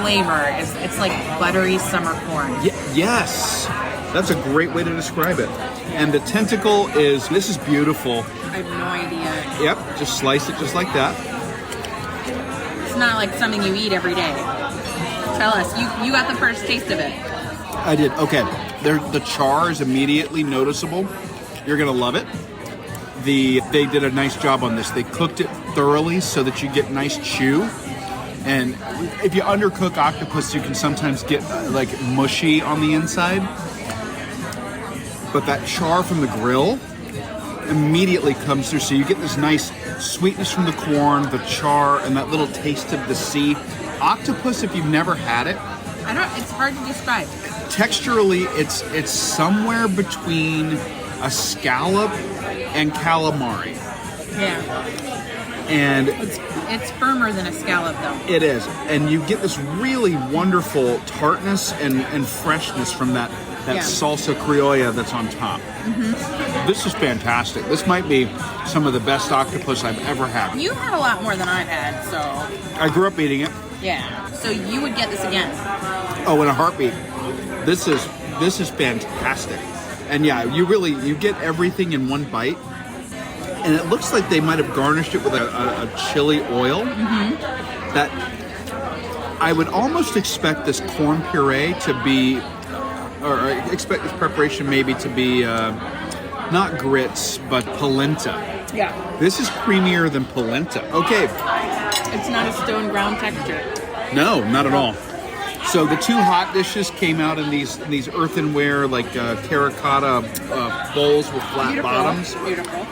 flavor it's like buttery summer corn. Yes, that's a great way to describe it. And the tentacle this is beautiful. I have no idea. Yep, just slice it just like that. It's not like something you eat every day. Tell us, you got the first taste of it. I did. Okay, the char is immediately noticeable. You're gonna love it. They did a nice job on this. They cooked it thoroughly so that you get nice chew. And if you undercook octopus, you can sometimes get like mushy on the inside. But that char from the grill immediately comes through. So you get this nice sweetness from the corn, the char, and that little taste of the sea. Octopus, if you've never had it, It's hard to describe. texturally, it's somewhere between a scallop and calamari. Yeah. And It's firmer than a scallop, though. it is. And you get this really wonderful tartness and freshness from that Yeah. salsa criolla that's on top. This is fantastic. This might be some of the best octopus I've ever had. You had a lot more than I've had, so I grew up eating it. yeah. So you would get this again. Oh, in a heartbeat. This is fantastic. And yeah, you get everything in one bite. And it looks like they might have garnished it with a chili oil. That I would almost expect this corn puree to be, or I expect this preparation maybe to be not grits, but polenta. Yeah. This is creamier than polenta. Okay, It's not a stone ground texture. no, not at all. So the two hot dishes came out in these earthenware like terracotta bowls with flat bottoms. Beautiful.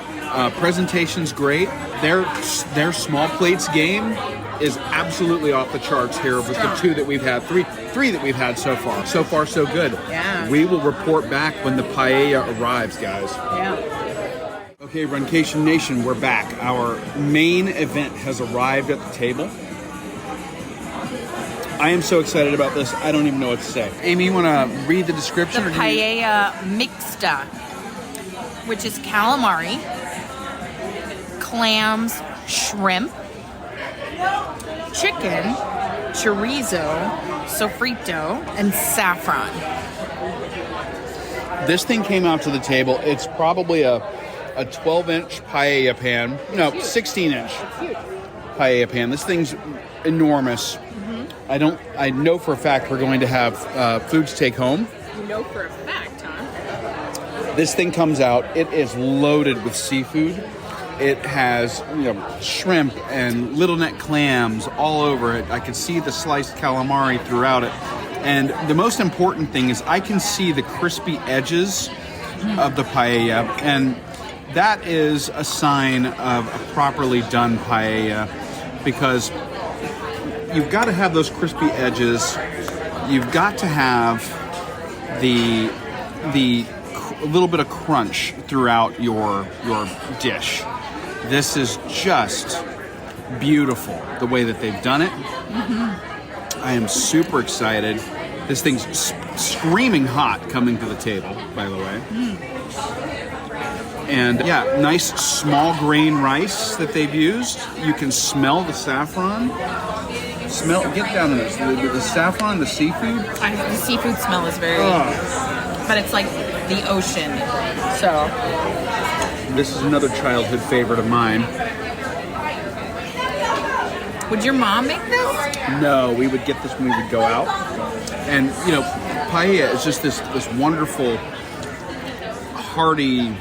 Presentation's great. Their small plates game is absolutely off the charts here with the two that we've had, three that we've had so far. So far, so good. Yeah. We will report back when the paella arrives, guys. Yeah. Okay, Runcation Nation, we're back. Our main event has arrived at the table. I am so excited about this, I don't even know what to say. Amy, you want to read the description? The paella mixta, which is calamari, clams, shrimp, chicken, chorizo, sofrito, and saffron. This thing came out to the table. It's probably a 12-inch paella pan. No, 16-inch paella pan. This thing's enormous. I know for a fact we're going to have food to take home. You know for a fact, huh? This thing comes out. It is loaded with seafood. It has shrimp and little neck clams all over it. I can see the sliced calamari throughout it. And the most important thing is I can see the crispy edges of the paella. And that is a sign of a properly done paella, because you've got to have those crispy edges. You've got to have the a little bit of crunch throughout your dish. This is just beautiful the way that they've done it. I am super excited. This thing's screaming hot coming to the table, by the way. And yeah, nice small grain rice that they've used. You can smell the saffron. Get down in this. The saffron, the seafood. The seafood smell is very, but it's like the ocean. So this is another childhood favorite of mine. would your mom make this? No, we would get this when we would go out. And, you know, paella is just this wonderful, hearty,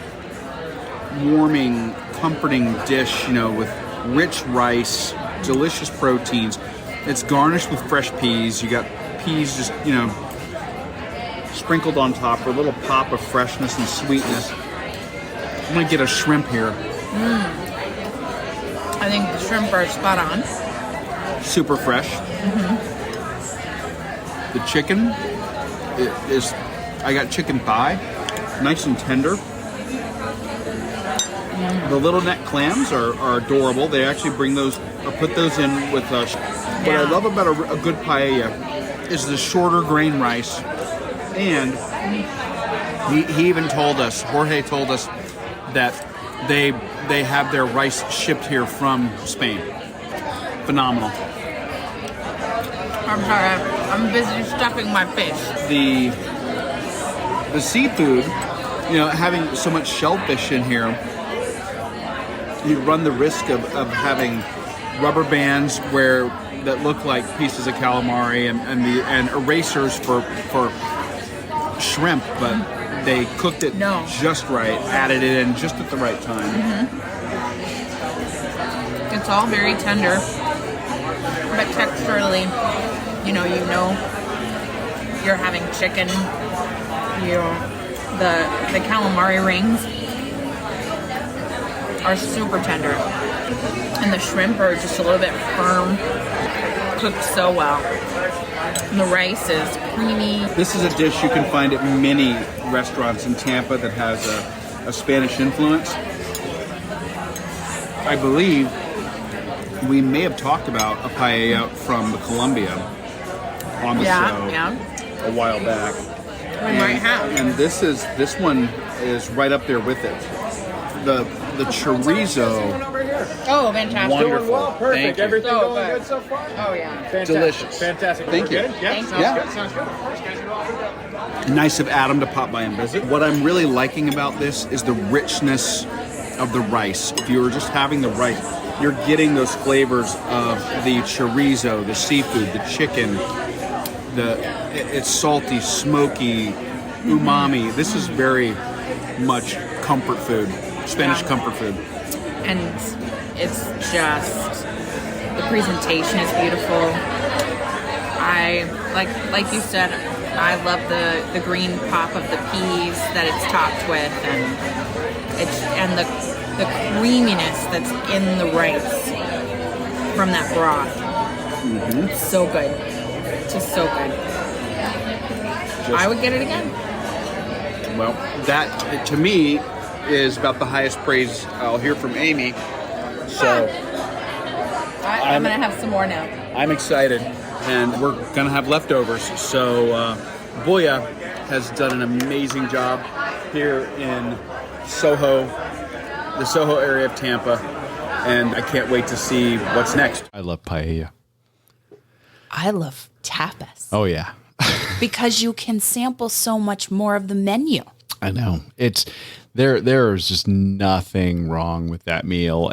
warming, comforting dish, you know, with rich rice, delicious proteins. It's garnished with fresh peas. You got peas just, you know, sprinkled on top for a little pop of freshness and sweetness. I'm going to get a shrimp here. I think the shrimp are spot on. Super fresh. The chicken is, I got chicken thigh, nice and tender. The little neck clams are adorable. They actually bring those, or put those in with us. What I love about a good paella is the shorter grain rice. And he even told us, Jorge told us, that they have their rice shipped here from Spain. Phenomenal. I'm sorry, I'm busy stuffing my face. The seafood, you know, having so much shellfish in here, you run the risk of having rubber bands that look like pieces of calamari and erasers for shrimp, but they cooked it just right, added it in just at the right time. It's all very tender, but texturally, you know you're having chicken. The calamari rings are super tender, and the shrimp are just a little bit firm, cooked so well. And the rice is creamy. This is a dish you can find at many restaurants in Tampa that has a Spanish influence. I believe we may have talked about a paella from Colombia on the show a while back. We might have. And this one is right up there with it. The chorizo. Oh, fantastic. Wonderful. Well, perfect. Thank you. Everything So going good. good so far? Oh yeah. Fantastic. Delicious. Fantastic. Thank you. Good? Yeah, Thank sounds you. good. Sounds good. Of course, guys, you're all good. Nice of Adam to pop by and visit. What I'm really liking about this is the richness of the rice. If you were just having the rice, you're getting those flavors of the chorizo, the seafood, the chicken. It's salty, smoky, umami. This is very much comfort food, Spanish comfort food. And it's just, the presentation is beautiful. I like you said, I love the green pop of the peas that it's topped with, and the creaminess that's in the rice from that broth. It's so good. It's just so good. I would get it again. Well, that to me is about the highest praise I'll hear from Amy. So I'm gonna have some more now. I'm excited, and we're gonna have leftovers. So Bulla has done an amazing job here in Soho, the Soho area of Tampa, and I can't wait to see what's next. I love paella. I love tapas. Oh yeah. Because you can sample so much more of the menu. I know. It's there is just nothing wrong with that meal.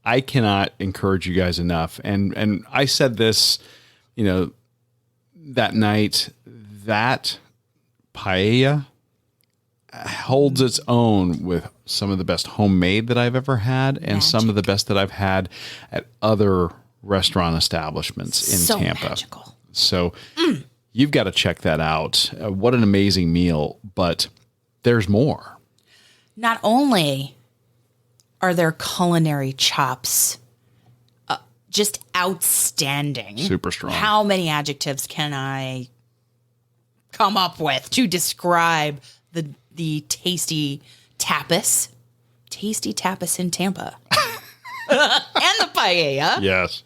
I cannot encourage you guys enough. And I said this, you know, that night, that paella holds its own with some of the best homemade that I've ever had and some of the best that I've had at other restaurant establishments in Tampa. Magical. So you've got to check that out. What an amazing meal, but there's more. Not only are their culinary chops just outstanding. Super strong. How many adjectives can I come up with to describe the the tasty tapas in Tampa, and the paella. Yes.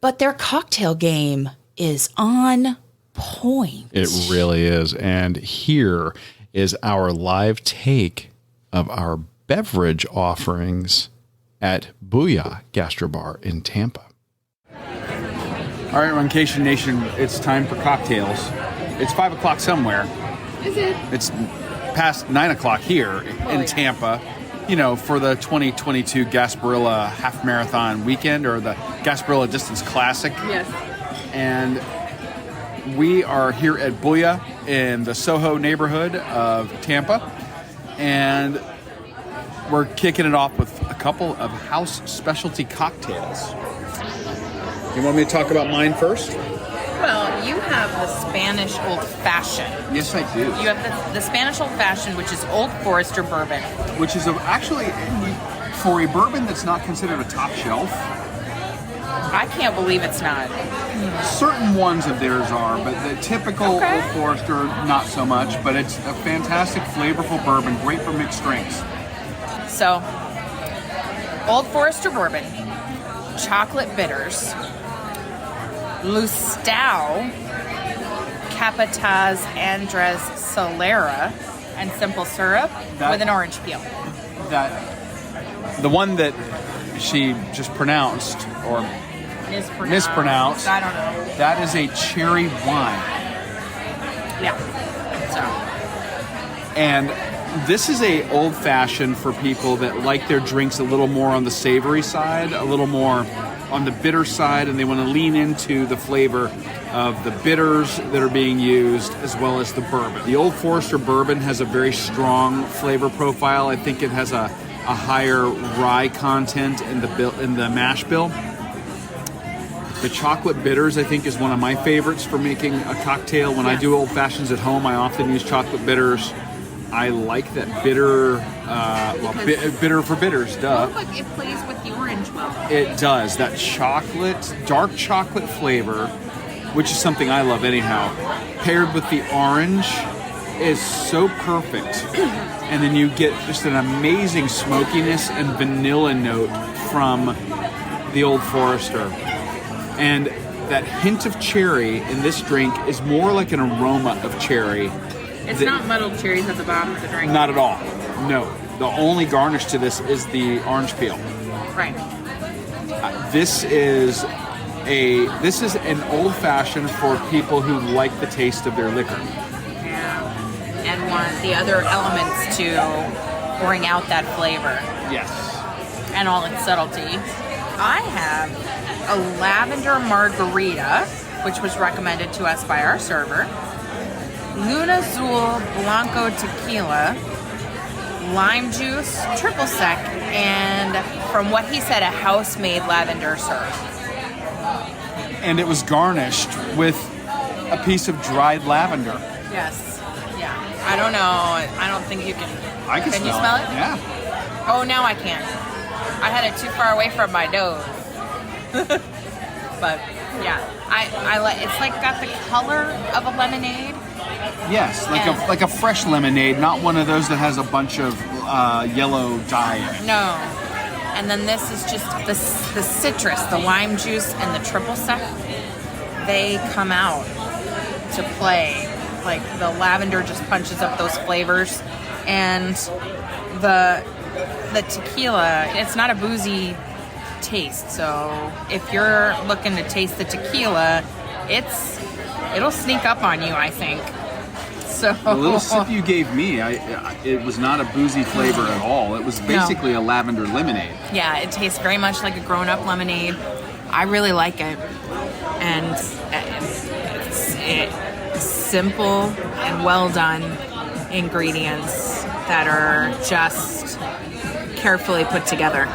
But their cocktail game is on point. It really is. And here is our live take of our beverage offerings at Bulla Gastrobar in Tampa. All right, Runcation Nation, it's time for cocktails. It's 5 o'clock somewhere. Is it? It's past 9 o'clock here in Tampa, you know, for the 2022 Gasparilla Half Marathon weekend, or the Gasparilla Distance Classic. Yes. And we are here at Bulla in the Soho neighborhood of Tampa. And we're kicking it off with a couple of house specialty cocktails. You want me to talk about mine first? Well, you have the Spanish Old Fashioned. Yes, I do. You have the Spanish Old Fashioned, which is Old Forester bourbon. Which is actually, for a bourbon that's not considered a top shelf, I can't believe it's not. certain ones of theirs are, but the typical Okay. Old Forester, not so much. But it's a fantastic, flavorful bourbon, great for mixed drinks. So, Old Forester bourbon, chocolate bitters, Lustau, Capataz Andres Solera, and simple syrup with an orange peel. That the one that she just pronounced, or mispronounced. I don't know. That is a cherry wine. Yeah. And this is a old fashioned for people that like their drinks a little more on the savory side, a little more on the bitter side, and they want to lean into the flavor of the bitters that are being used as well as the bourbon. The Old Forester bourbon has a very strong flavor profile. I think it has a higher rye content in the mash bill. The chocolate bitters, I think, is one of my favorites for making a cocktail. When I do old fashions at home, I often use chocolate bitters. I like that bitter, bitter for bitters, duh. Oh, but it plays with the orange well. It does. That chocolate, dark chocolate flavor, which is something I love anyhow, paired with the orange is so perfect. And then you get just an amazing smokiness and vanilla note from the Old Forester. And that hint of cherry in this drink is more like an aroma of cherry. It's not muddled cherries at the bottom of the drink. Not at all. No. The only garnish to this is the orange peel. Right. This is an old fashioned for people who like the taste of their liquor. Yeah. And want the other elements to bring out that flavor Yes. and all its subtlety. I have a Lavender Margarita, which was recommended to us by our server. Luna Azul Blanco Tequila, lime juice, triple sec, and from what he said, a house-made lavender syrup. And it was garnished with a piece of dried lavender. Yes. Yeah. I don't know. I don't think you can. I can you smell it? Yeah. Oh, now I can. I had it too far away from my nose. But yeah, I like. It's like got the color of a lemonade. Yes, like a fresh lemonade, not one of those that has a bunch of yellow dye in it. No. And then this is just the citrus, the lime juice, and the triple sec. They come out to play. Like the lavender just punches up those flavors, and the tequila. It's not a boozy taste, so if you're looking to taste the tequila, it'll sneak up on you, I think. So The little sip you gave me, it was not a boozy flavor at all. It was basically a lavender lemonade. Yeah, it tastes very much like a grown-up lemonade. I really like it, and it's simple and well done ingredients that are just carefully put together.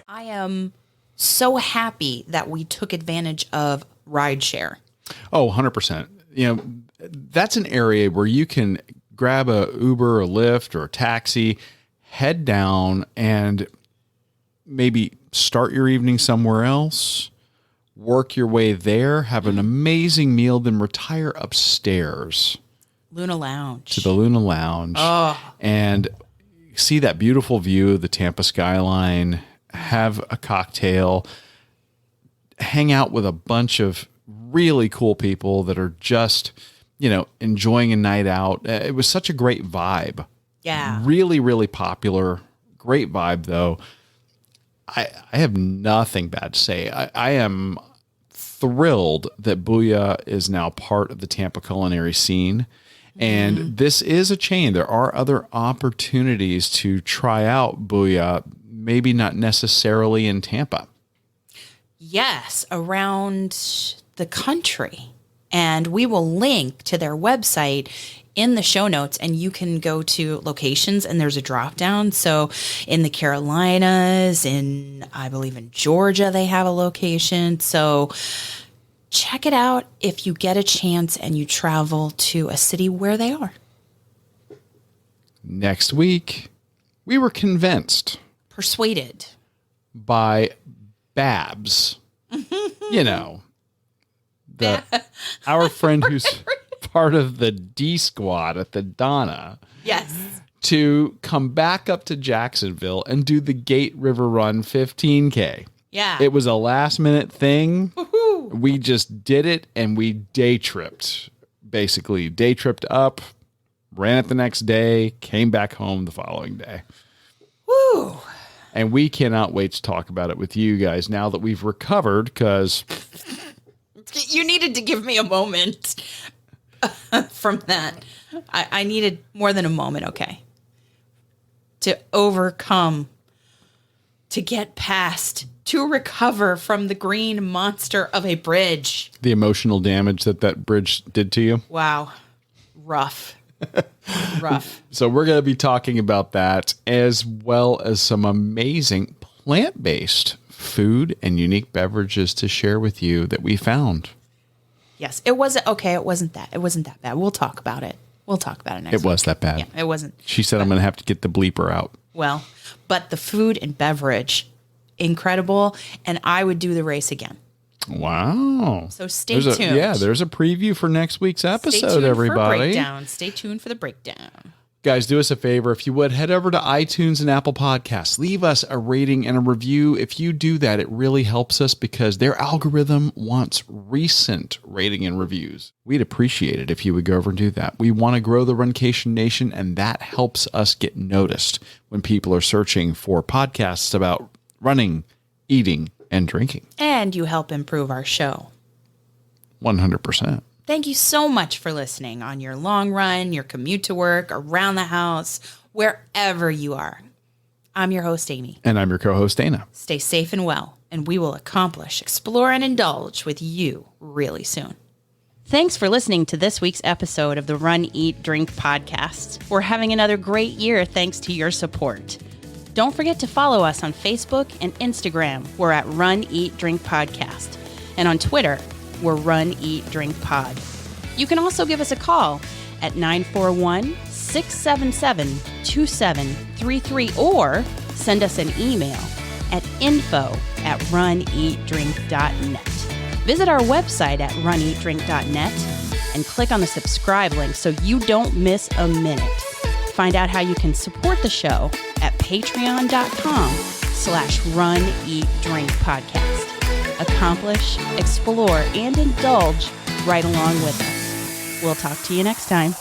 I am so happy that we took advantage of rideshare. Oh, 100%. You know, that's an area where you can grab a Uber, a Lyft, or a taxi, head down, and maybe start your evening somewhere else, work your way there, have an amazing meal, then retire upstairs Luna Lounge. to the Luna Lounge and see that beautiful view of the Tampa skyline, have a cocktail, hang out with a bunch of really cool people that are just, enjoying a night out. It was such a great vibe. Yeah. Really, really popular. Great vibe, though. I have nothing bad to say. I am thrilled that Bulla is now part of the Tampa culinary scene. And this is a chain. There are other opportunities to try out Bulla, maybe not necessarily in Tampa. Yes, around the country. And we will link to their website in the show notes, and you can go to locations and there's a drop down. So in the Carolinas, I believe in Georgia, they have a location. So check it out if you get a chance and you travel to a city where they are. Next week, we were convinced Persuaded. by Babs, our friend who's part of the D squad at the Donna. Yes. To come back up to Jacksonville and do the Gate River Run 15K. Yeah. It was a last minute thing. Woohoo. We just did it and we day tripped. Basically, day tripped up, ran it the next day, came back home the following day. Woo. And we cannot wait to talk about it with you guys now that we've recovered, because You needed to give me a moment from that. I needed more than a moment, okay? To overcome, to get past, to recover from the green monster of a bridge. the emotional damage that bridge did to you. Wow. Rough. Rough. So we're going to be talking about that, as well as some amazing plant-based food and unique beverages to share with you that we found. Yes. It wasn't that. It wasn't that bad. We'll talk about it. We'll talk about it next It week. was that bad. Yeah, it wasn't. She said I'm going to have to get the bleeper out. Well, but the food and beverage, incredible. And I would do the race again. Wow. So stay tuned. There's a preview for next week's Stay episode, tuned everybody. for breakdown. Stay tuned for the breakdown. Guys, do us a favor. If you would, head over to iTunes and Apple Podcasts. Leave us a rating and a review. If you do that, it really helps us because their algorithm wants recent rating and reviews. We'd appreciate it if you would go over and do that. We want to grow the Runcation Nation, and that helps us get noticed when people are searching for podcasts about running, eating, and drinking. And you help improve our show. 100%. Thank you so much for listening on your long run, your commute to work, around the house, wherever you are. I'm your host, Amy. And I'm your co-host, Dana. Stay safe and well, and we will accomplish, explore, and indulge with you really soon. Thanks for listening to this week's episode of the Run, Eat, Drink podcast. We're having another great year thanks to your support. Don't forget to follow us on Facebook and Instagram. We're at Run, Eat, Drink Podcast. And on Twitter, we're Run, Eat, Drink Pod. You can also give us a call at 941-677-2733 or send us an email at info@runeatdrink.net. Visit our website at runeatdrink.net and click on the subscribe link so you don't miss a minute. Find out how you can support the show at patreon.com/runeatdrinkpodcast. Accomplish, explore, and indulge right along with us. We'll talk to you next time.